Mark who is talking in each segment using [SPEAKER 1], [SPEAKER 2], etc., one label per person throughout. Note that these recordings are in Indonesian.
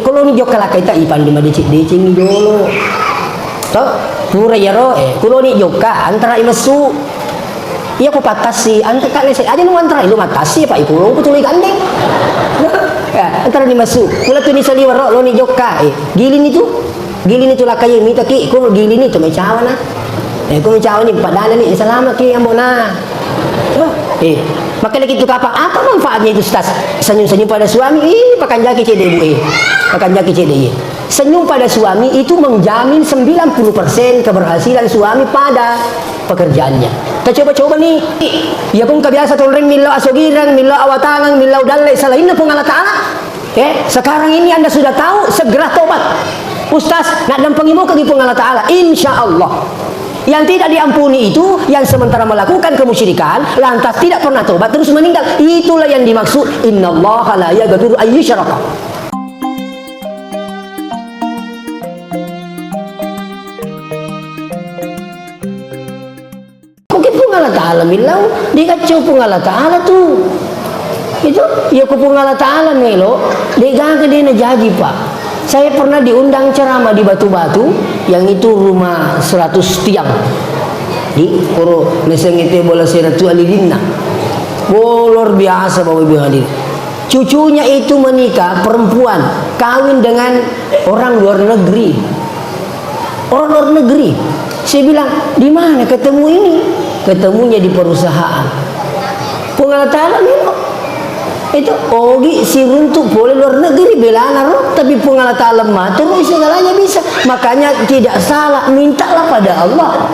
[SPEAKER 1] Kalau ni jok kala kita ipan di decing ni dulu. Toh, pura ya ro kalau ni joka antara imesu. Iya ko patasi, antara kali aja nu antara lu matasi pak ikulong ko tuloy gandeng. Ya, antara imesu. Kula tu ni saliwa ro lo ni joka gilin itu. Gilin itu lah kayo minta ki ko gilin itu may cawa na. Ko may cawa ni padala ni salamat ki amo na. Maka lagi itu kapan? Apa manfaatnya itu Ustaz? Senyum-senyum pada suami, pakan jaki cede bu pakan jaki cede. Senyum pada suami itu menjamin 90% keberhasilan suami pada pekerjaannya. Kita coba-coba nih. Ya kung kebiasa tolong milau asogirang, milau awatangang, milau dalai salahin na pong Allah Ta'ala. Sekarang ini Anda sudah tahu, segera tobat. Ustaz, nak dampangi mo kagi pong Allah Ta'ala. Insya Allah. Yang tidak diampuni itu yang sementara melakukan kemusyrikan lantas tidak pernah tobat terus meninggal. Itulah yang dimaksud innallaha la yaghfiru an yushraka. Kok pun Allah Ta'ala bilang dikacau pun Allah Ta'ala tuh. Itu ya pun Allah Ta'ala melo degaga dia jadi Pak. Saya pernah diundang ceramah di Batu-Batu yang itu rumah 100 tiang di Koro Nesengete bola seratu alidinna. Luar biasa Bapak Ibu hadir. Cucunya itu menikah perempuan kawin dengan orang luar negeri. Orang luar negeri. Saya bilang, "Di mana ketemu ini?" Ketemunya di perusahaan. Pengalaman itu ogi si runtuk boleh luar negeri belana roh tapi pengalaman lemah terus segalanya bisa. Makanya tidak salah mintalah pada Allah.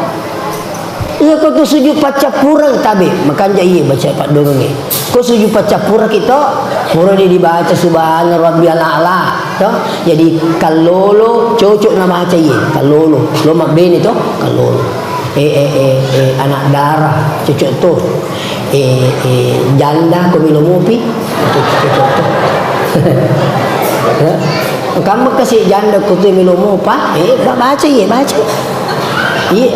[SPEAKER 1] Iya kau tu sujud pacapura tabe makanya iya baca pak dongeng. Kau sujud pacapura kita pura dia dibaca subhana rabbiyal a'la toh. Jadi kalolo cocok nama baca iya kalolo lo mak ben itu kalolo anak darah cocok tuh janda kau minum kopi cocok tuh. Kamu kasih janda kau tuh minum apa baca iya baca iya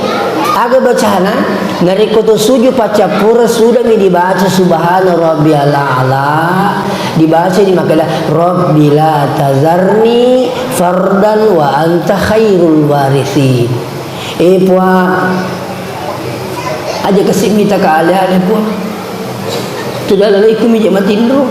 [SPEAKER 1] agak bacana ngari kau tuh sujud pacapura sudah mi dibaca subhana rabbiyal a'la dibaca di makalah rabbi la tazarni fardan wa anta khairul warithin. Puah aja kasih minta ke alih-alih puah sudah lalu ikut mijak matin dulu.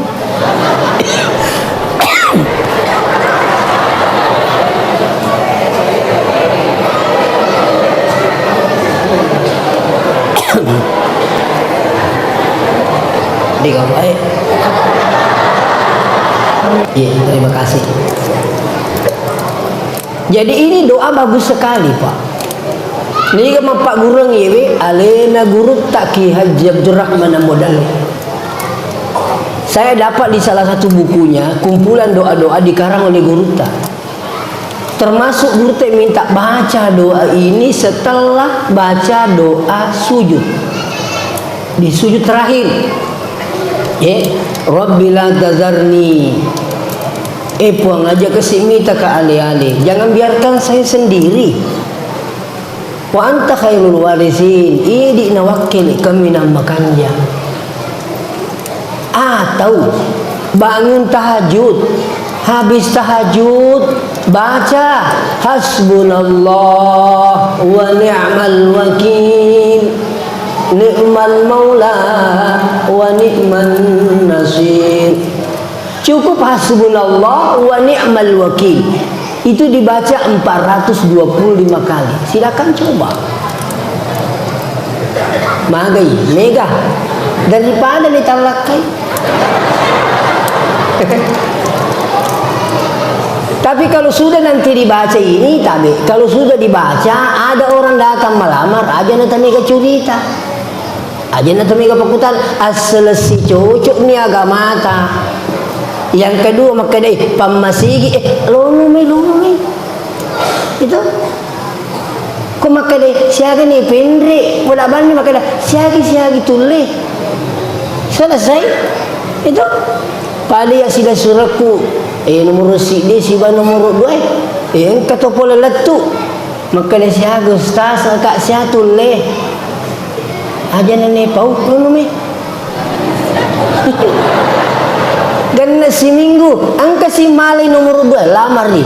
[SPEAKER 1] Baik. Iya, terima kasih. Jadi ini doa bagus sekali Pak. Ini kan Pak Gurung yewe alena guru taki Haji Abdurrahman modal. Saya dapat di salah satu bukunya kumpulan doa-doa dikarang oleh Guru Ta. Termasuk Guru Ta minta baca doa ini setelah baca doa sujud. Di sujud terakhir. Rabbi la tazarni. Puang aja kasih minta ke alih-alih. Jangan biarkan saya sendiri. Wa anta khairul warithin. Idi nawakil kami namakannya. Atau bangun tahajud, habis tahajud baca hasbunallah wa ni'mal wakil, ni'mal maula wa ni'man nasir. Cukup hasbunallah wa ni'mal wakil. Itu dibaca 425 kali. Silakan coba. Magai, mega. Daripada ditalakai. Tapi kalau sudah nanti dibaca ini, tapi kalau sudah dibaca, ada orang datang melamar, aja nanti mega curita. Aja nanti mega pakutan, asal si cocok ni agama ta. Yang kedua maka deh pamasigi lumi itu kok maka deh siaga nih pendek mudah banget maka dah siagi tulis selesai itu paling yang sudah suratku nomor sini siapa nomor 2 yang kata pola letu maka deh siaga ustaz kak siaga tulis aja nenek pau lumi ganna si minggu angka si malay nomor 2 lamar ni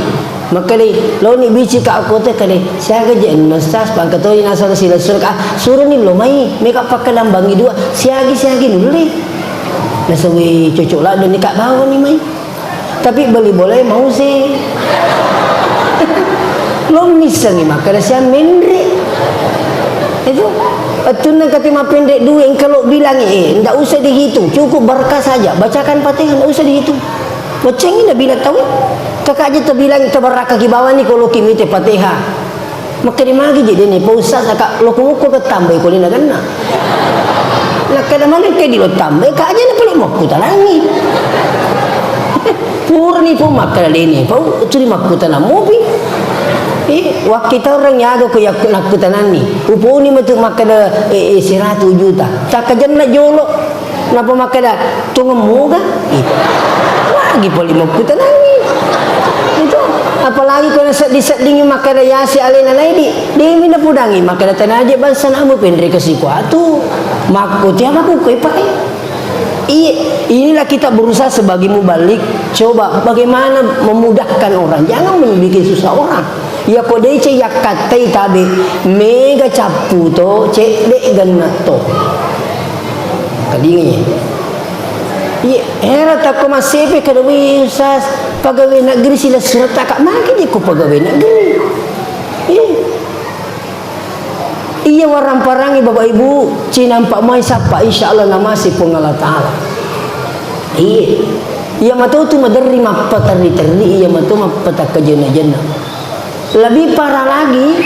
[SPEAKER 1] makali lo ni bici ka ako te kali siya ga jen mastas pangkatoy na sa sila suruh ni lo mai meka pakalam bangi 2 siya gi nuli nasawi cocok lah dan ni kak bawa ni mai tapi beli boleh mau sih lo misal ni makanya siya mendri itu na katima pendek dua yang kalau bilang ndak usah dihitung cukup berkah saja bacakan Fatihah ndak usah dihitung macam ini dah bilang tahu kakak aja terbilang terberkah di bawah ni kalau kimi te Fatihah maka di magi jadi ni Pak Ustaz kakak lo kuku ke tambah ko lina ganna nak kada mana ke di lo tambah kak aja nak pelik mau talangi purni po makala ini Pak tu di makutan mobil waktu orang nyago ko yak nakutanan ni upuni matu makada 100 juta tak kajan na jolo napa makada tunga moga lagi poli makutanan ni itu apalagi ko nasa disadingi makada yasi alena lain di mina pudangi makada tanaje bansa namu pendre kasikuatu makuti apa ko ipai inilah kita berusaha sebagai mubalik coba bagaimana memudahkan orang jangan membuat susah orang ya kode ce yakatai tabe mega capu to ce de ganna to kadingi iya era tak ko masepe kada wisas pagawe negeri sila surat tak maki di ko pagawe negeri iya warang parangi bapak ibu cinampak mai sapa insyaallah nama si pengala taala iya matau tu madarri mapatari terli iya matau mapata kejena-jena lebih parah lagi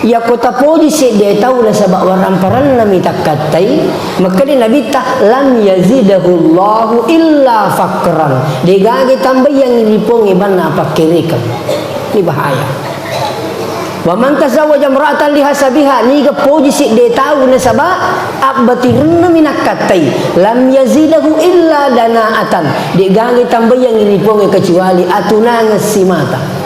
[SPEAKER 1] ya kota polisi dia tahu lah sebab orang paran nami takatai maka dia nabi tak lam yazidahullahu illa fakran dia gagi tambah yang ripongi mana pakirikan ini bahaya wa man tazawwaja imra'atan li hasabiha ni ke polisi dia tahu lah sebab abati nami nakatai lam yazidahu illa danaatan dia gagi tambah yang ripongi kecuali atunang simata.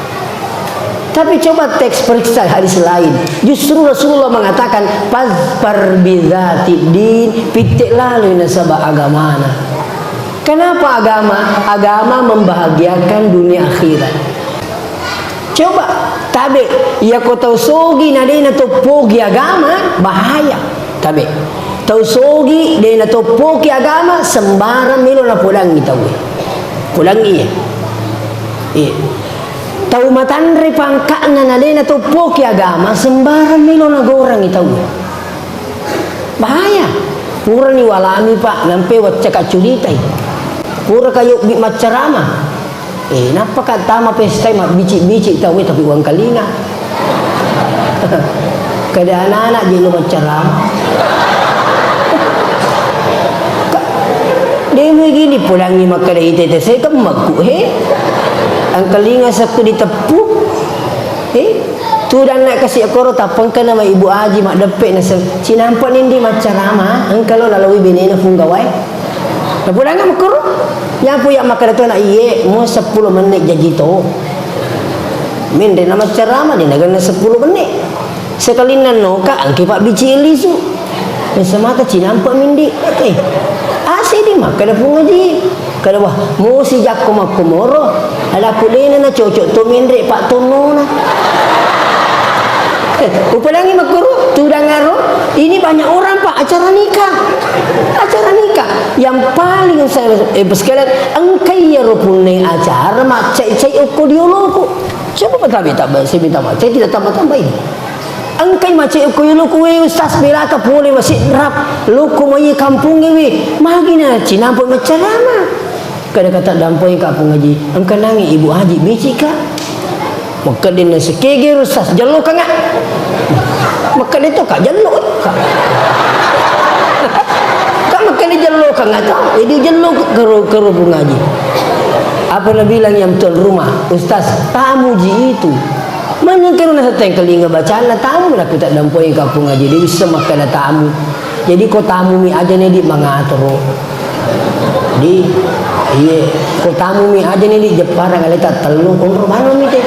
[SPEAKER 1] Tapi coba teks periksa hadis lain. Justru Rasulullah mengatakan fazfar bidzati din pitik lalu nasabah agamana. Kenapa agama? Agama membahagiakan dunia akhirat. Coba tabe ya ko tau sogi na dei na topogi agama bahaya. Tabe tau sogi dei na topogi agama sembarang milo na pulang tahu. Pulang iya. Tahu matandre pangkakna na dena to poki agama sembarang milo na gorang itaw bahaya pura ni walami pak lampe wacca kacuritai pura kayo bi macarama napa ka tama pesta ma bici-bici tahu tapi uang kalinga kada anak-anak jelo macarama demo gini pulangi makada ite saya kemaku ang kalinga sa ko ditapu tu dan nak kasih akoro tapang ka nama ibu aji mak depek na sinampak nindi macarama ang kalau lalui bini na funggawai na pulang nga makoro nyapu ya makadato na iye mo 10 menit jadi to mende na macarama di nagan na 10 menit sekali nanoka ang kipak bici ilisu semata sinampak mindi asih di makada pungaji kada wah mo si jakko makomoro ala kulena na cocok to mindre pak tono na upalangi makuru tudang ngaro ini banyak orang pak acara nikah yang paling saya sekalian engkai ya rupune acara mak cai uko dioloku coba tabi saya minta mak saya tidak tambah ini engkai macam uko dioloku we ustaz bela ka boleh masih rap luku mai kampung we magina cinampo macarama kada kata dampoi ka pengaji engkau nangi ibu haji bici ka maka dia sekege rusas jelo ka ngak maka dia tu ka jelo ka maka dia jelo ka ngak jadi jelo keru pengaji apa nak bilang yang tuan rumah ustaz tamu ji itu mana kena sateng kelinga bacaan tamu nak kita dampoi ka pengaji dia bisa makan tamu jadi ko tamu mi aja ni di mangatro di iya ko tamu mi aja ni di Jepara kali tak telu kongro mana mi teh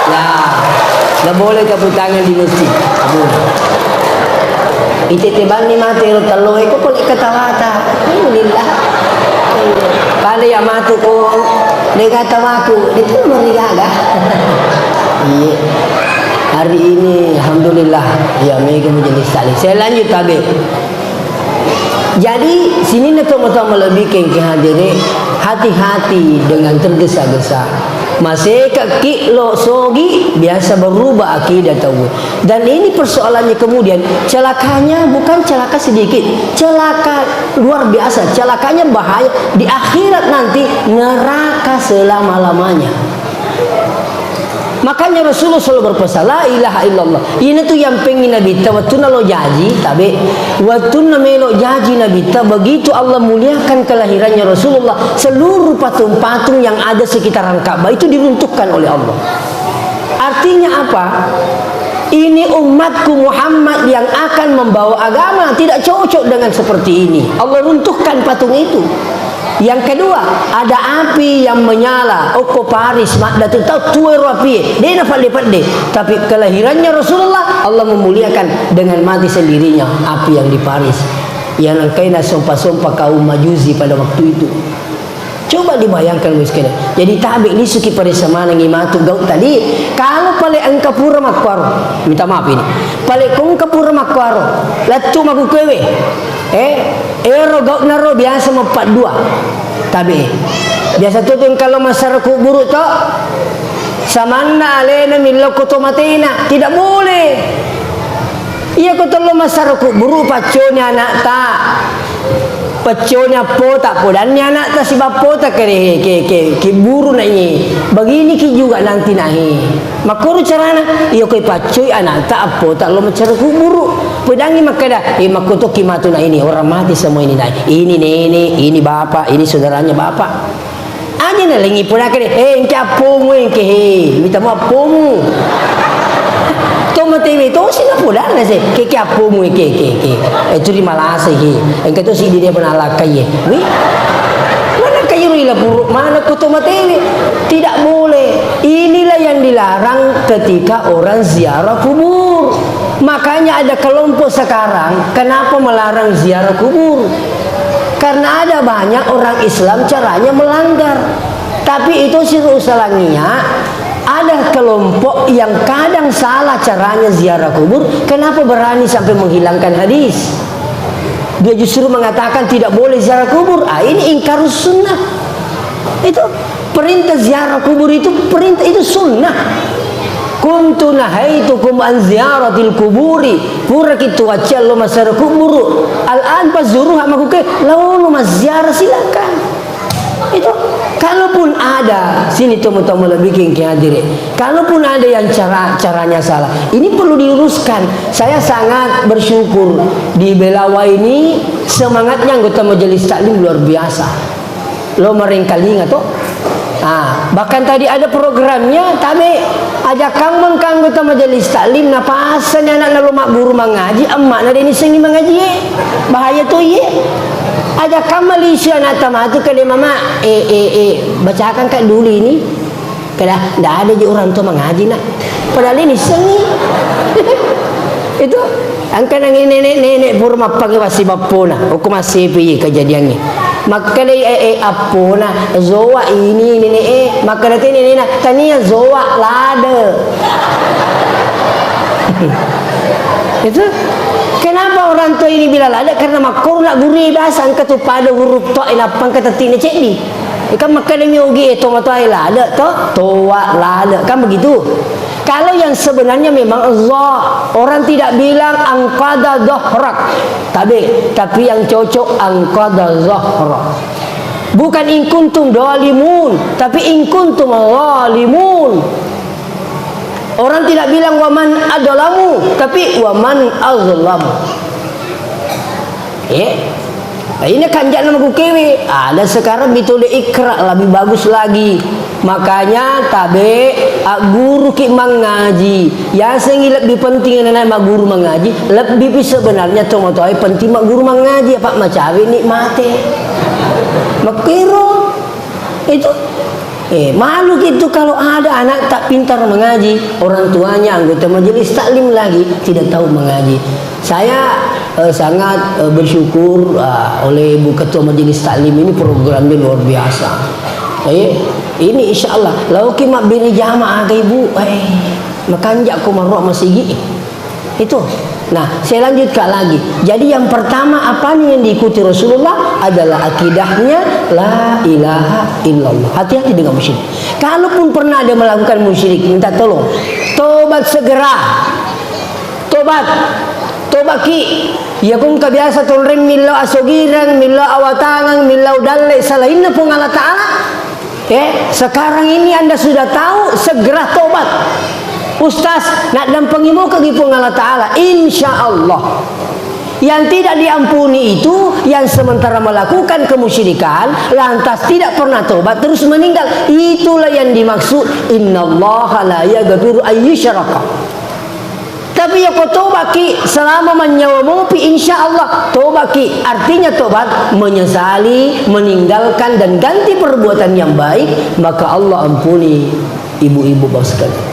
[SPEAKER 1] nah nggak boleh campur tangan di masjid ititiban ni mati ro talo ko pag katawata. Alhamdulillah. Pada yang matu ko negatawaku itu merigaga. Iya. Hari ini alhamdulillah ya mega majelis taklim. Saya lanjut tabe. Jadi sini nak tamu-tamu lebih ke hadirin, hati-hati dengan tergesa-gesa. Masih kaki lo sogi biasa berubah akidah tahu. Dan ini persoalannya kemudian celakanya bukan celaka sedikit, celaka luar biasa, celakanya bahaya di akhirat nanti neraka selama-lamanya. Makanya Rasulullah selalu berpesan la ilaha illallah. Ini tuh yang pengen Nabi ta waktu lo jaji tabe waktu melo jaji Nabi ta begitu Allah muliakan kelahirannya Rasulullah, seluruh patung-patung yang ada sekitaran Ka'bah itu diruntuhkan oleh Allah. Artinya apa? Ini umatku Muhammad yang akan membawa agama tidak cocok dengan seperti ini. Allah runtuhkan patung itu. Yang kedua, ada api yang menyala. Oko Paris, mak datu tahu tuero api. Dia nak lipat deh. Tapi kelahirannya Rasulullah, Allah memuliakan dengan mati sendirinya api yang di Paris. Yang nangkaina sumpah-sumpah kaum Majusi pada waktu itu. Coba dibayangkan miskin. Jadi tabi ini suki pada semana ngimatu gaut tadi. Kalau pale angka pura makwaro, minta maaf ini. Pale kung kapura makwaro, latu maku kewe. Ero gaut naro biasa 42. Tabi. Biasa tu kalau masyarakat buruk tu samana alena milok tomatina, tidak boleh. Iya ko tolo masyarakat buruk paconya anak tak. Paconya po tak po dan anak tak si bapo tak ke buru nak ni. Begini ki juga nanti nahi. Makuru carana iyo ko pacoy anak tak po tak lo masyarakat buruk. Pedangi makada makuto kimatu na ini orang mati semua ini naik. Ini nenek, ini bapak, ini saudaranya bapak. Aja na lengi pun akade engke apomu engke minta maaf apomu. Toma TV tu sila pula na se ke apomu ke itu di Malasa ke engke tu si dia pernah lakai wi mana kayu ila buruk mana ko toma TV tidak boleh. Inilah yang dilarang ketika orang ziarah kubur. Makanya ada kelompok sekarang kenapa melarang ziarah kubur? Karena ada banyak orang Islam caranya melanggar. Tapi itu sih usalanya ada kelompok yang kadang salah caranya ziarah kubur. Kenapa berani sampai menghilangkan hadis? Dia justru mengatakan tidak boleh ziarah kubur. Ini ingkarus sunnah. Itu perintah ziarah kubur itu perintah itu sunnah. Kuntu nahaitukum an ziyaratil kuburi pura kitu wacel lo masar kubur al-an pazuruha makuke lalu maziarah silakan. Itu kalaupun ada sini temu-temu lebih ke hadirin. Kalaupun ada yang caranya salah, ini perlu diluruskan. Saya sangat bersyukur di Belawa ini semangatnya anggota majelis taklim luar biasa. Lo merengkalinga toh. Bahkan tadi ada programnya tabe ajak kang anggota majelis taklim napasan anak na lumak guru mengaji emak na ini sengi mengaji bahaya tu ye ajak kang Malaysia na tamatu kade mama bacakan kak dulu ini kada ndak ada je orang tu mengaji nak padahal ini sengi itu angka nang nenek purma pagi masih bapona aku masih piye kejadiannya. Maka dia apa na zoa ini maka nanti ini tania zoa lada. Itu kenapa orang tua ini bilang lada karena makor nak gurih bahasa angkat tu pada huruf to ilapang kata tini cek di. Ikan maka dia miogi to mata lada to toa lada kan begitu. Kalau yang sebenarnya memang Allah, orang tidak bilang angkada dhahrak. Tapi yang cocok angkada dhahrak. Bukan in kuntum dhalimun, tapi in kuntum dhalimun. Orang tidak bilang waman adlamu, tapi waman azlamu. Ini kanjak nama kukewe. Ada sekarang betul ikra lebih bagus lagi. Makanya tabe guru ki mengaji. Yang sengi lebih penting nama guru mengaji. Lebih sebenarnya tomatoi penting mak guru mengaji apa macawi nikmate. Makiro itu malu gitu kalau ada anak tak pintar mengaji, orang tuanya anggota majelis taklim lagi tidak tahu mengaji. Saya sangat bersyukur oleh Ibu Ketua Majelis Taklim ini, programnya luar biasa. Ini insya Allah lauki mak bini jamaah ke ibu, makanjak ko marok masigi itu. Nah, saya lanjutkan lagi. Jadi yang pertama apa nih yang diikuti Rasulullah adalah akidahnya la ilaha illallah. Hati-hati dengan musyrik. Kalaupun pernah ada melakukan musyrik, minta tolong, tobat segera. Tobat ki. Ya kung kabiasa tolrem milau asogirang, milau awatangang, milau dalle salahin na pong Allah Ta'ala. Sekarang ini Anda sudah tahu, segera tobat. Ustaz, nak dampingi mo kagi pong Allah Ta'ala, insya Allah. Yang tidak diampuni itu yang sementara melakukan kemusyrikan, lantas tidak pernah tobat, terus meninggal. Itulah yang dimaksud innallaha la yaghfiru ayyusyraka. Tapi ya kau tobat ki selama menyawamupi, insya Allah tobat ki artinya tobat menyesali, meninggalkan dan ganti perbuatan yang baik, maka Allah ampuni ibu-ibu bang sekalian.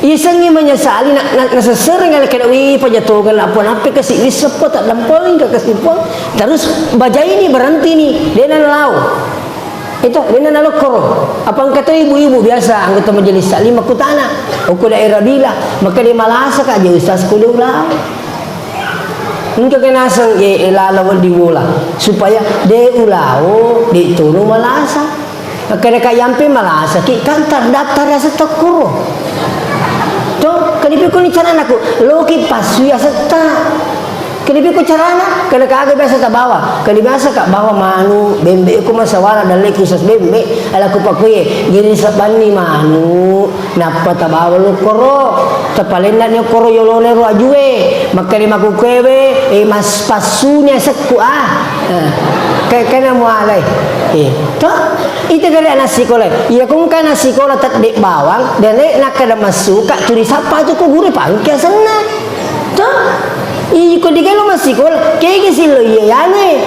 [SPEAKER 1] Iya sengi menyesali nak sesering kalau kena pajatogan apa-apa kasih ini sepot tak damping ke kasih pun terus baca ini berhenti nih dia nak lau itu dia nak lokor apa kata ibu-ibu biasa anggota majelis taklim aku tanah aku daerah bila maka dia malasa kak je ustaz kudu lau untuk kena sang lawan di bola supaya dia ulau dia turun malasa maka dia kayampe malasa ki kan terdaftar rasa tekuro tuh kenipi cara aku loki pasu ya serta kenipi carana kena kagak biasa tak bawa kena biasa kak bawa manu bembe aku masawara dan leku sas bembe ala ku pakuye gini sabani manu napa tak bawa lu koro tapalenda ni koro yolone ro ajue maka ni maku kebe mas pasunya sekku kena mualai toh itu kali anak sekolah ya kung kana sekolah tak dek bawang dan nak kada masuk kak tulis apa tu ko guru pangkia sana toh iko digalo masih sekolah kayak gitu lo ya ne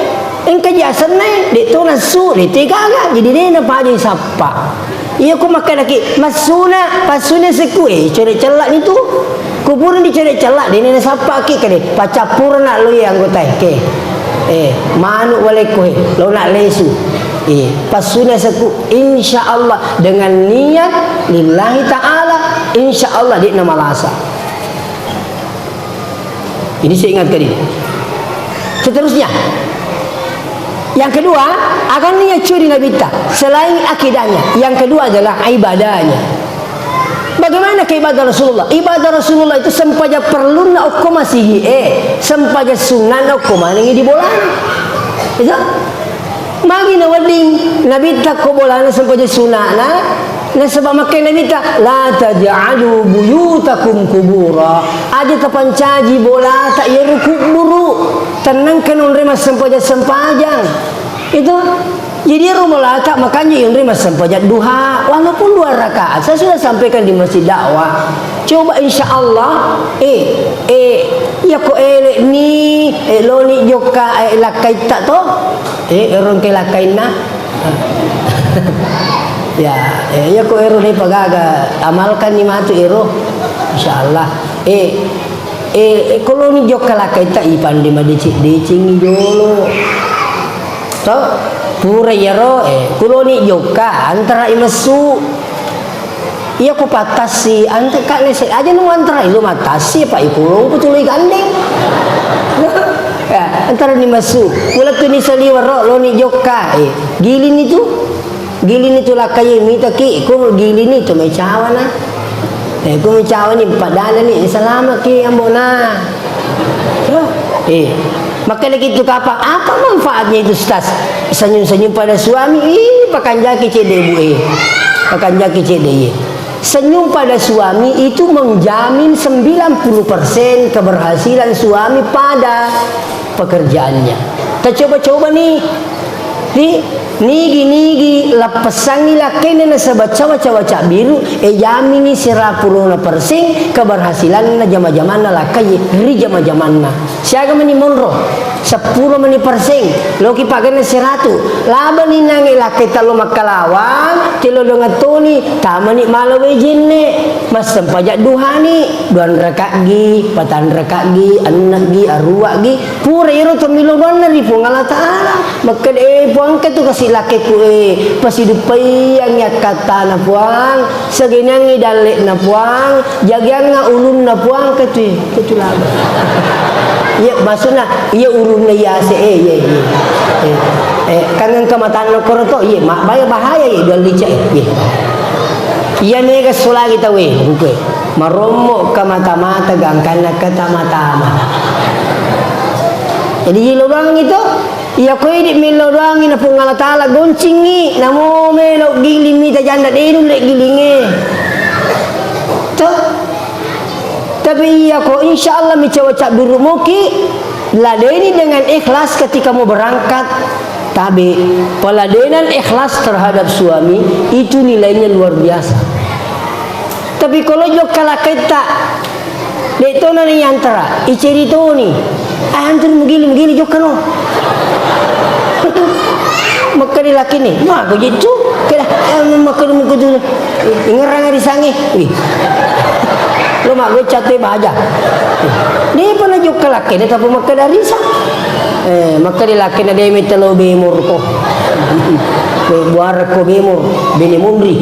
[SPEAKER 1] engkau jasan ne dek tu nasu dek tiga jadi dia nak pagi sapa iya ko makan lagi pasuna sekue cari celak itu kuburan dicari celak dia nak sapa ki kade pacapur nak lo yang anggota ke manu wale koe lo nak lesu pasuna seku insya Allah dengan niat lillahi ta'ala insya Allah dia nama lasa ini saya ingatkan ini. Seterusnya yang kedua akan niat curi Nabi ta selain akidahnya yang kedua adalah ibadahnya. Bagaimana keibadah Rasulullah? Ibadah Rasulullah itu sempaja perlu na okko masih sempaja sunnah na okko maningi di bola itu magi na wading Nabi tak ko bola na sempaja sunnah na sebab makan Nabi tak la taj'alu buyutakum kubura aja tapancaji bola tak ya kuburu tenangkan unrima sempaja sempajang itu jadi rumah lata makanya yang terima sempajat duha walaupun 2 rakaat saya sudah sampaikan di masjid dakwah coba insya Allah ya ko ni lo ni joka lakai tak to orang ke lakai na ya ko ero ni pagaga amalkan ni matu ero insyaallah kalau ni joka lakai tak ipan di madicing dulu to pura yaro kulo ni joka antara imesu iya ku patasi anta kak lese aja nu antara ilu matasi pak ikulung putului gandeng ya antara ni mesu kula tu ni saliwaro lo ni joka gilin itu lakai minta ki ku gilin itu mai cawana ku mai cawan ni padana ni selama ki ambona maka lagi itu apa manfaatnya itu Ustaz? Senyum-senyum pada suami, pakan jaki cede bu pakan jaki cede. Senyum pada suami itu menjamin 90% keberhasilan suami pada pekerjaannya. Kita coba-coba nih, di nigi lapasangi lakin na sa baca biru jamini sirapuruna persing keberhasilan na jama-jaman na lakay ri jama-jaman na siaga mani monro 10 mani persing loki pagan na siratu laban ni nang ilakay talo makalawang tilo dengan tuni tamani malawe jinne mas sempajak duhani 2 rakaat gi 4 rakaat gi 6 gi arua gi pura iro tomilo na ri pungala taala maka puang ke tu kasih laki ku pasidupai yang kata na puang segenang idalik na puang jagian nga ulun na puang ke tu laban ya maksudnya iya urun na ya se kangen kemataan no koroto iya mak bahaya ya dal licak iya nega sula kita we buke maromo kamata-mata gangkan na kata-mata jadi lubang itu iya ko idi melorang ina pung Allah taala goncingi namo melo gilimi ta janda dedu lek gilinge to tapi iya ko insyaallah mi cewek birumoki ladeni dengan ikhlas ketika mau berangkat tapi peladenan ikhlas terhadap suami itu nilainya luar biasa tapi kalau jok kala kita deto na ni antara icerito ni antur mugili jok kano maka di laki ni mak begitu kira maka tu ngerang di sangi lo mak gue cate baja ni pernah juga laki ni tapi maka dari sa maka di laki ni dia minta lo bemur ko buar ko bemur bini mundri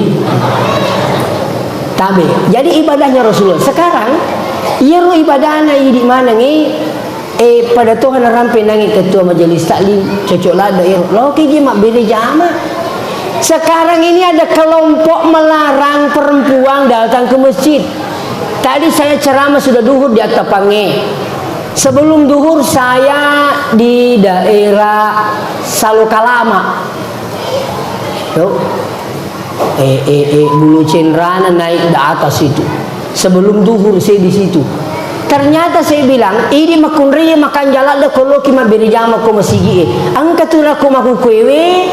[SPEAKER 1] tabe jadi ibadahnya Rasulullah sekarang iya lo ibadahnya di mana ni pada Tuhan rampai nangi ketua majelis taklim cocok lada lo kiji mak beri jama sekarang ini ada kelompok melarang perempuan datang ke masjid. Tadi saya ceramah sudah duhur di Atapange. Sebelum duhur saya di daerah Salokalama. Tuh. Bulu Cenrana naik di atas itu. Sebelum duhur saya di situ. Ternyata saya bilang, ini makunri makan jalan dah kalau kima beri jama ko masigi. Angkat tu aku maku kwewe,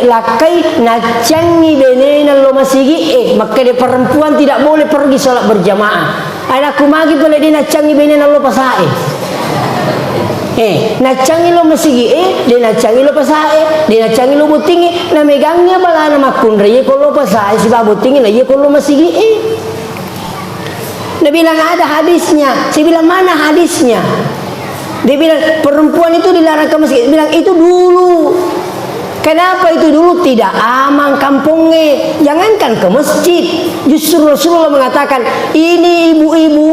[SPEAKER 1] lakai nacangi benena lo masigi. Maka dia perempuan tidak boleh pergi sholat berjamaah. Ada aku magi boleh dia nacangi benena lo pasae. Nacangi lo masigi, dia nacangi lo pasae, dia nacangi lo butingi. Na megangnya balana makunri kalau pasae si babutingi na ye kalau masigi. Dia bilang ada hadisnya. Saya bilang mana hadisnya? Dia bilang perempuan itu dilarang ke masjid. Dia bilang itu dulu. Kenapa itu dulu? Tidak aman kampungnya. Jangankan ke masjid. Justru Rasulullah mengatakan ini ibu-ibu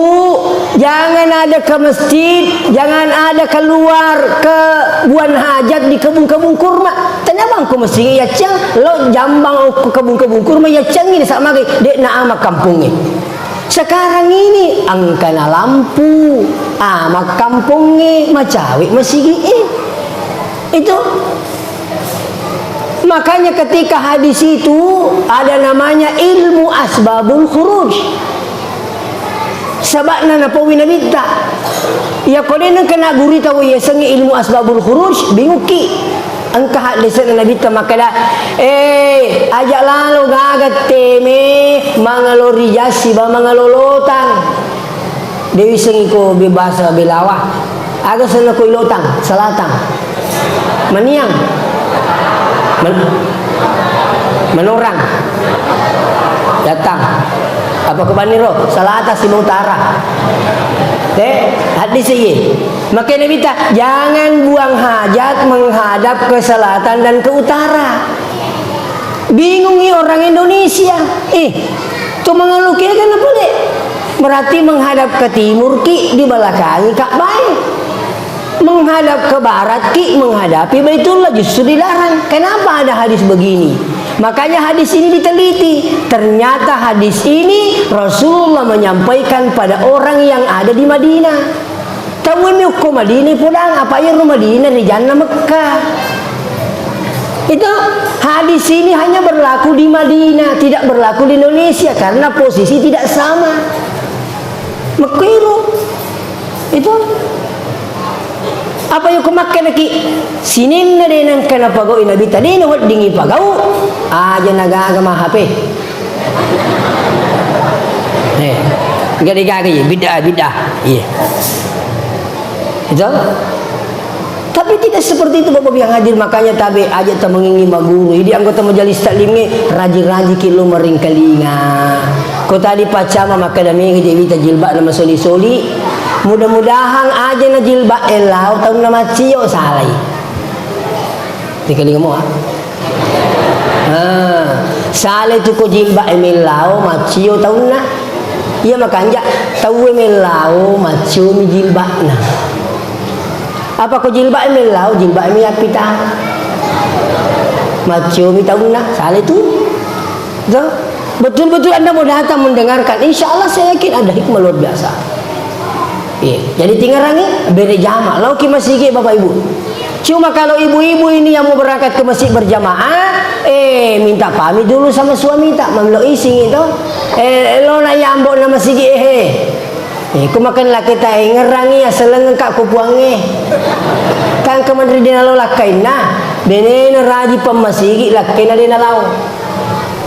[SPEAKER 1] jangan ada ke masjid, jangan ada keluar ke buan hajat di kebun-kebun kurma. Kenapa ke masjid ya cang? Lo jambang ke kebun-kebun kurma ya cang ini sama dek na ama kampungnya. Sekarang ini angkana lampu amak kampungnya macawi masih itu. Makanya ketika hadis itu ada namanya ilmu asbabul khuruj. Sabakna na pawina minta. Ya kodena kena gurita wa yasangi ilmu asbabul khuruj binguki. Angka hadisan Nabi tamakala ajak lalu gagat teme mangalori jasi ba mangalolotang dewi sengiko bebasa belawah aga sana ko ilotang salatang maniang menorang datang apa ke Baniro salata si utara hadis ini maka Nabi minta jangan buang hajat menghadap ke selatan dan ke utara. Bingung nih orang Indonesia. Tuh mengeluki kan apa deh? Berarti menghadap ke timur ki di belakangi Ka'bah. Menghadap ke barat ki menghadapi Baitullah justru dilarang. Kenapa ada hadis begini? Makanya hadis ini diteliti. Ternyata hadis ini Rasulullah menyampaikan pada orang yang ada di Madinah. Tahu mi ko Madinah pulang apa yang Madinah di Jannah Mekah. Itu hadis ini hanya berlaku di Madinah, tidak berlaku di Indonesia karena posisi tidak sama. Mekah itu Apa yung kumakan lagi? Sinin na din ang kanapagaw inabita. Di na wat dingi pagaw. Aja nagagama hape. Gadi-gadi, bidah. Iya. Itu. Tapi tidak seperti itu Bapak yang hadir, makanya tabi aja ta mengingi maguru. Jadi anggota majelis taklim ni raji-raji kilo mering kalinga. Ko tadi pacama maka dami ngejewita jilbab nama soli-soli. Mudah-mudahan aja na jilbab elau tahun nama cio salai. Di kalinga mo ha. Salai tu ko jilbab elau macio tahun na. Iya makanya tahu elau macio mi jilbab na. Apa ko jilbab melau jilbab mi apita macio mi tauna salah itu betul-betul Anda mau datang mendengarkan, insya Allah saya yakin ada hikmah luar biasa. Jadi tinggal rangi beri jamaah lau ki masjid Bapak Ibu. Cuma kalau ibu-ibu ini yang mau berangkat ke masjid berjamaah, minta pamit dulu sama suami tak mamlo ising itu. Lo na yambo na masjid kumakan lah kita ngerangi ya seleng kak kupuange kan kemandri dina lau lakai na bene na raji pemasigi lakai na dina lau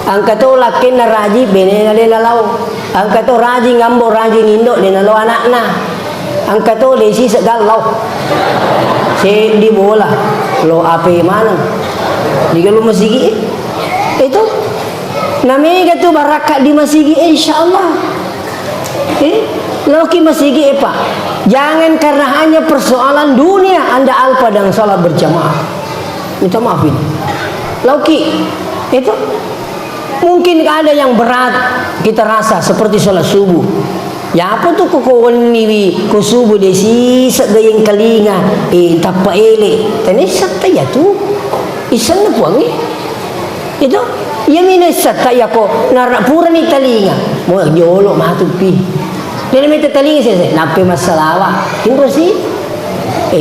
[SPEAKER 1] angka to lakai na raji bene na dina lau angka to raji ngambo raji nindo dina lau anak na angka to lesi segal lau se di bola lo ape mana di kalau masigi itu namanya tu barakat di masigi insyaallah. Lauki masigi apa? Jangan karena hanya persoalan dunia Anda alpa dan salat berjamaah. Minta maafin. Lauki itu mungkin ada yang berat kita rasa seperti salat subuh. Ya apa tuh kukuan niwi ku subuh desi segayeng kalinga tapa ele. Tani sakta ya tu. Isan na puangi. Itu ya mina sakta ya ko narapura ni talinga. Mo jolo matupi. Dia minta telinga saya, nape masalah? Tinggal sih,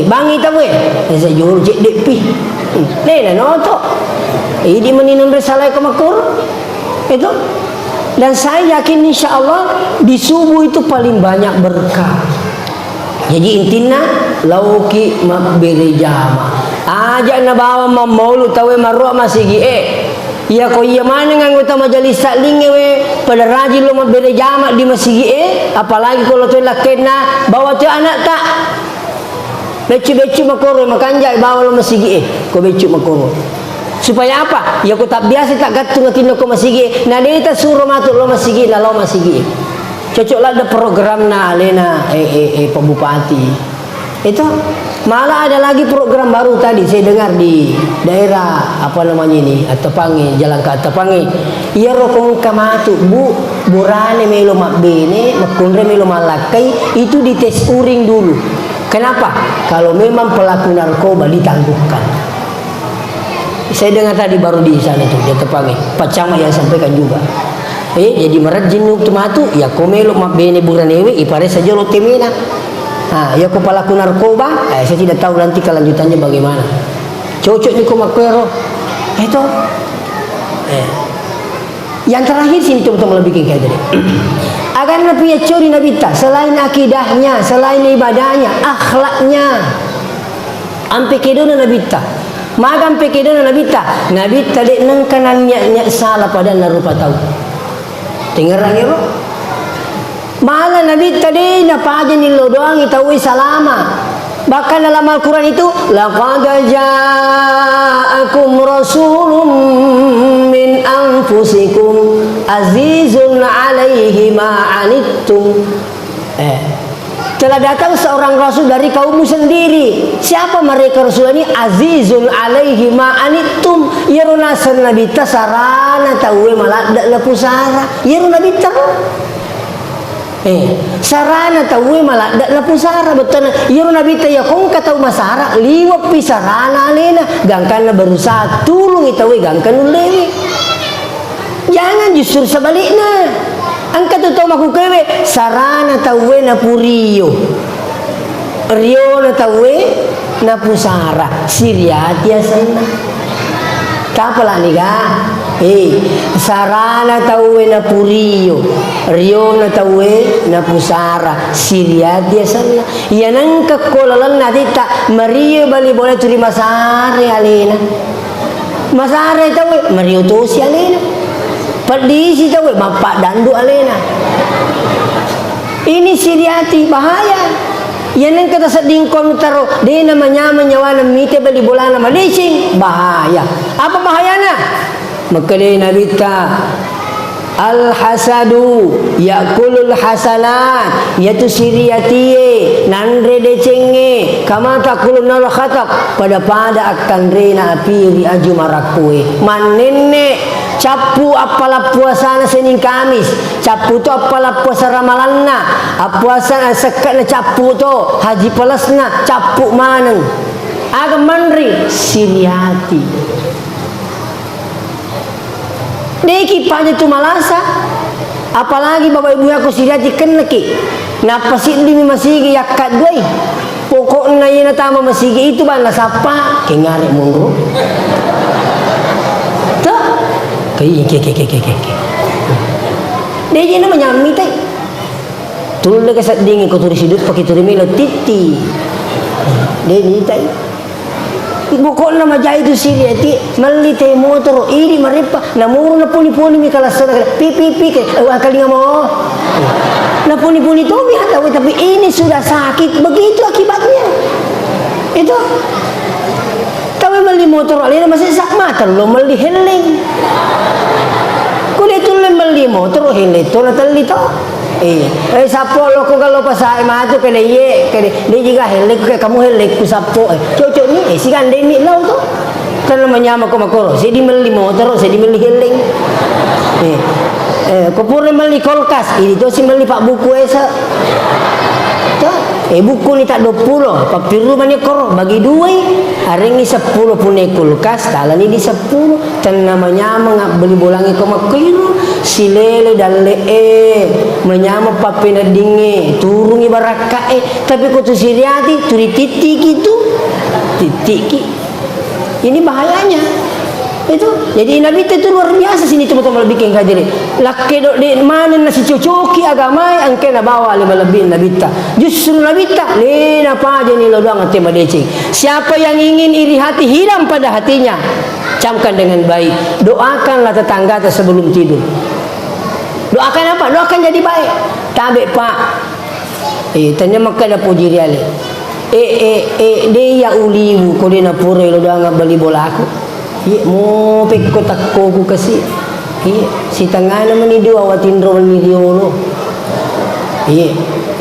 [SPEAKER 1] bangi tahu saya jual cek depi, deh noto, ini meninun bersalah kemakur, itu, dan saya yakin insya Allah di subuh itu paling banyak berkah. Jadi intinya lauki beri jama, aja na bawa maulu tahu marua masih iya ko iya mana anggota majelis taklim we pada rajin lo beda jamak di masjid apalagi kalau tu lakena bawa tu anak tak becu makoro makanjai bawa lo masjid ko becu makoro supaya apa ya ko tak biasa tak gatung ngatindo ko masjid nah dia tak suruh masuk lo masjid na lo masjid cocoklah ada program na alena pembupati itu malah ada lagi program baru tadi saya dengar di daerah apa namanya ini Atapangi, jalan ke Atapangi. Iya rokong kamatu bu burane melo makbene makunre melo malakai itu dites uring dulu. Kenapa? Kalau memang pelaku narkoba ditangguhkan. Saya dengar tadi baru di sana itu di Atapangi. Pak Camat yang sampaikan juga. Jadi merajin matu ya komelo makbene buranewe ipare saja lo temena. Ya kepala narkoba, saya tidak tahu nanti kelanjutannya bagaimana. Cocok ni kumakwero, itu. Yang terakhir sini teman-teman lebih kayak tadi. Agar Nabi curi Nabi tak selain akidahnya, selain ibadahnya, akhlaknya. Ampe kedona Nabi tak, magam pe kedona Nabi tak. Nabi tadi neng kanannya salah pada narupa tahu. Dengar lagi bro. Malah Nabi tadi napa aja nih lo doang tahu salama. Bahkan dalam Al-Quran itu laqad ja'akum rasulun min anfusikum azizun 'alaihi ma 'anittum. Telah datang seorang rasul dari kaummu sendiri. Siapa mereka rasul ini? Azizun 'alaihi ma 'anittum. Yaruna Nabi tasarana tahu malah dak pusara. Yaruna Nabi sarana tahu malah dak lapusara betul yero nabi taya kong katau masara liwat pisarana alena gangkan berusaha tulung itawe gangkan ulewi jangan justru sebaliknya angkat tu maku kewe sarana tahu na purio rio na tahu na pusara siriat ya sana kapalah nih ga sarana tawe na puriyo, rio na tawe na pusara, siriati asana. Yanang kakolalan na dita, Mario bali boleh turi masare alena. Masare tawe, Mario tosi alena. Perdisi tawe, bapak dandu alena. Ini siriati bahaya. Yan ang kata sa dingkong taro, di namanya menyawa ng mite bali bola na malising, bahaya. Apa bahaya na? Magkali nabita, al-hasadu, yakulul hasanat, yaitu siriyatiye, nandre decenge, kamata kulun nal khatak, pada akan rena apiri aju marakue. Manenne, capu apala puasa na senin Kamis, capu to apala puasa Ramalan na, puasa sekat na capu to, haji pelas na, capu maneng. Agam manri, siriyati. Deki panya tu malasa, apalagi bapak ibu aku siriyati keneki, napasin di masigi yakat doi, pokoknya yana tama masigi itu bana sapa, kengare monggo. Dia je nama nyami tay. Tulul le kasat dingin ko turi sidut pakai turi melo titi. Dia ni tay. Bukol na majai itu siriyati malite motor iri maripa namuro na puni-puni mi kalas na pipi ke kali nga mo. Na puni-puni to mi hataw tapi ini sudah sakit begitu akibatnya. Itu tahu mali motor alina masih sak mata lo mali heling. Kulit tu mali motor heling to na tali to. Sapo lo ko kalau pasai matu kene ye kene dia juga heling ke kamu heling ku sapo cocok ni si kan demi lau to kan menyama ko makoro si di mali motor si di mali heling ko pure mali kolkas ini to si mali pak buku esa to buku ni tak 20 papiru mani koro bagi dua arengi 10 pune kulkas talani di 10 tan namanya beli bolangi ko makiru silele dan lee menyama papena dinge turungi baraka tapi ko tu siriyati turi titik itu titik ini bahayanya itu jadi Nabi itu luar biasa sini teman-teman bikin kajian laki dok di mana nasi cocoki agama angke na bawa lebih Nabi ta justru Nabi ta lena apa aja ni lo doang tema decing siapa yang ingin iri hati hilang pada hatinya camkan dengan baik doakanlah tetangga sebelum tidur. Doakan apa? Doakan jadi baik. Tabe pak. Tanya maka ada puji riale. Dia uliu ko dia na pure lo doang bali bola aku. Mo pekko takko ku kasi. Si tangana man ni dua watin ro ni diolo.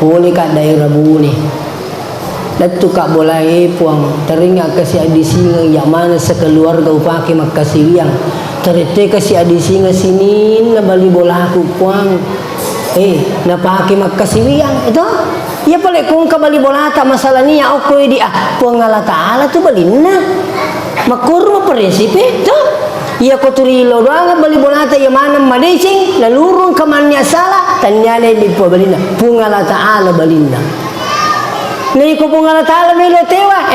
[SPEAKER 1] Boleh kat daerah buni. Datu kak boleh puang teringat kasi adisi yang mana sekeluarga upaki makasih yang terite kasi adisi nga sinin na bali bola aku puang na paki makasih yang itu ya pala kung kabali bola ta masalah niya ako di puang Allah Taala tu balina makur mo prinsipe to ya ko turilo doang bali bola ta ya mana madising lalurung kamannya salah tanyane di balina puang Allah Taala balina. Nih ko pong Allah Ta'ala may lotewa.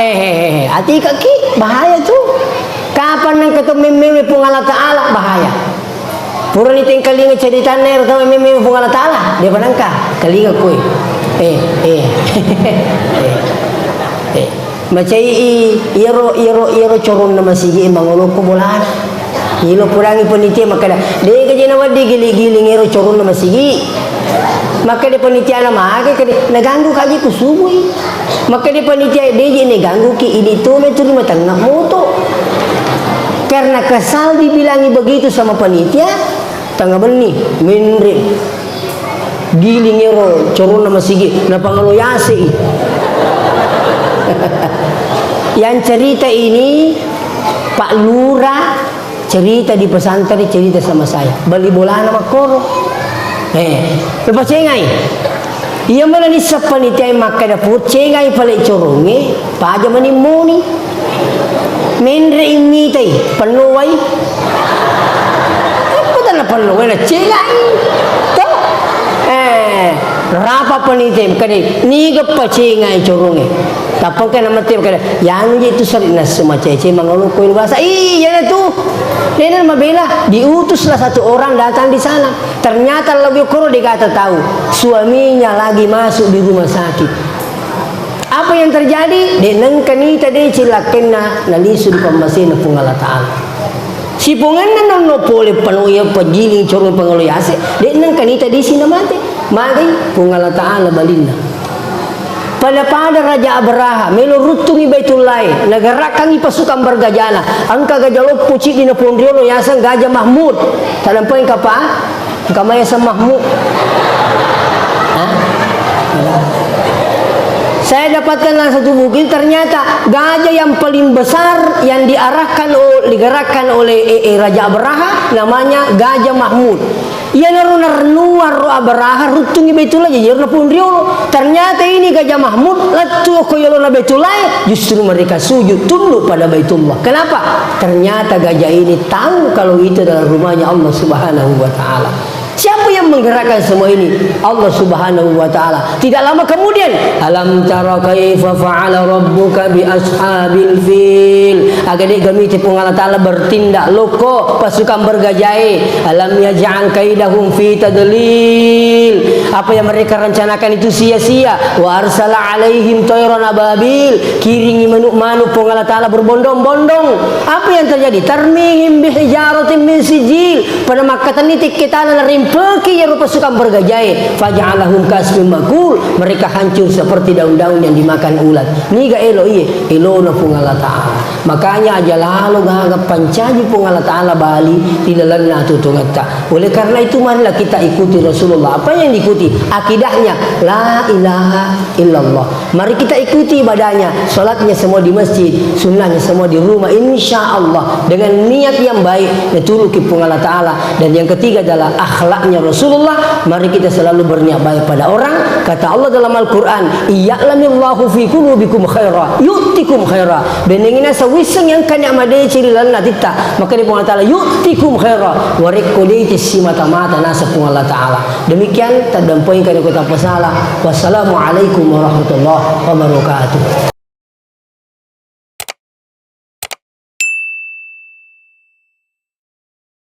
[SPEAKER 1] Ati kaki bahaya tuh. Kapan nang ketumimimi pong Allah Ta'ala bahaya. Pura ni ting kalinga cerita ner tahu mimimi pong Allah Ta'ala. Dia panangka kalinga koy. Macam iro coron na masigi mangulo ko bulan. Ilo purangi panitia makada. Dia kerja nawad di giling-giling iro coron na masigi. Maka dia panitia na maake kadi naganggu kaji ku subuh. Maka dia panitia dia ni ganggu ki ini tu meturi matang nak moto. Karena kesal dibilangi begitu sama panitia, tangga beni minri giling ero corona masigi na pangaloyasi. Yang cerita ini Pak Lurah cerita di pesantren cerita sama saya. Bali bola nama koro. Lepas cengai ia mana ni sapanitia makan dapur cengai palik coronge paja mani muni menre ini tay penuai apa tanah penuai na cengai to rapa panitia kani ni gapa cengai coronge tapang ka nama tiap kada yang itu sarina semacam cece mangolokoi bahasa iya tuh dia mabela diutuslah satu orang datang di sana, ternyata lebih koro dikata tahu suaminya lagi masuk di rumah sakit. Apa yang terjadi? Denang kanita de cilakena nalisu di pembasina pungala taala. Si pungan nan no pole panuya pagiling corong pangoloyase denang kanita di sina mate magi pungala taala balinda. Pada Raja Abraha melurutungi Baitullah nagarakan pasukan bergajana angka gajah lopo cik dina pondriolo yasang gajah Mahmud talampai kapa kamaya sa Mahmud. Saya dapatkan satu buku, ternyata gajah yang paling besar yang digerakkan oleh Raja Abraha namanya Gajah Mahmud. Ia narunar Abraha rutungi Baitullah jadi pundriolo. Ternyata ini Gajah Mahmud latu koyolona Baitullah, justru mereka sujud tunduk pada Baitullah. Kenapa? Ternyata gajah ini tahu kalau itu adalah rumahnya Allah Subhanahu wa taala. Siapa yang menggerakkan semua ini? Allah Subhanahu wa taala. Tidak lama kemudian, alam tara kaifa fa'ala rabbuka bi ashabil fil. Agade kami tepung Allah taala bertindak loko pasukan bergajah. Alam yaj'al kaidahum fi tadlil. Apa yang mereka rencanakan itu sia-sia. Wa arsala alaihim tayran ababil. Kiringi manuk-manuk pung Allah taala berbondong-bondong. Apa yang terjadi? Tarmihim bihijaratin min sijil. Pada makatan nitik kita peki yang pasukan bergajah faja'alahum kasfim makul, mereka hancur seperti daun-daun yang dimakan ulat. Niga elo elo na pungala taala. Makanya aja lalu gagap pancaji pungala taala bali tilalan na tutungata. Oleh karena itu marilah kita ikuti Rasulullah. Apa yang diikuti? Akidahnya la ilaha illallah. Mari kita ikuti ibadahnya, salatnya semua di masjid, sunnahnya semua di rumah, insya Allah dengan niat yang baik naturuki pungala taala. Dan yang ketiga adalah akhlaknya Rasulullah. Mari kita selalu berniat baik pada orang. Kata Allah dalam Al-Quran, iya'lamillahu fi qulubikum khaira yu'tikum khaira. Benengina sawiseng yang kanya amadai cirilan natita, maka dia Allah Ta'ala yu'tikum khaira warikudai si mata-mata nasa pun Allah Ta'ala. Demikian tadampoin kaya kota pasalah. Wassalamualaikum warahmatullahi wabarakatuh.